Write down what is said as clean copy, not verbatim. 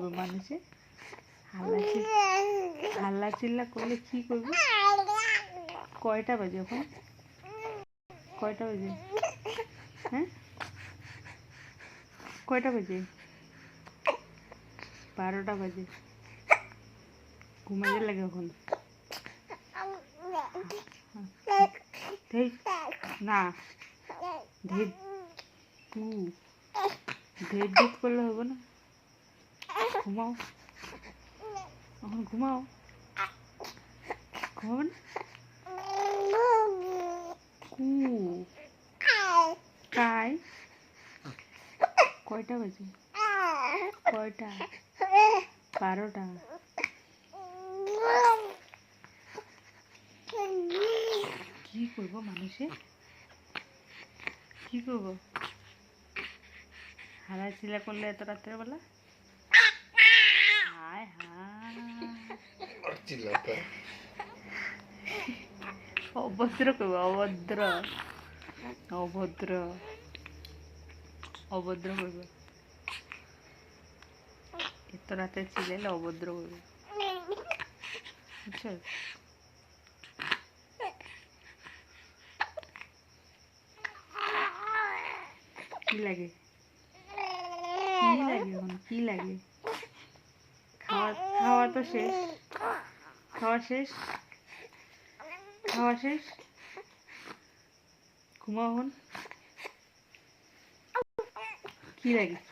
করবে মানুষে? হাল্লা চিল্লা করলে কি করবে? কয়টা বাজে এখন? কয়টা বাজে? হ্যাঁ, কয়টা বাজে? 12টা বাজে। ঘুমাইতে লাগে এখন? না, ধের ধের করলে হবে না। ঘুমাও এখন, ঘুমাও। ঘুমাবে না? কাই কয়টা বাজে? কয়টা? 12টা। কি করবো মানুষে? কি করবো? হালা চিল্লা করলে এত রাত্রে বেলা? হায় হায়, অভদ্র করবো, অভদ্র অভদ্র অভদ্র করবো। এত রাতে চিল্লাইলে অভদ্র করবো, বুঝছো? কি লাগে? কি লাগে এখন? কি লাগে? খাওয়া খাওয়া তো শেষ। খাওয়া শেষ। খাওয়া শেষ। ঘুমাও এখন। কি লাগে?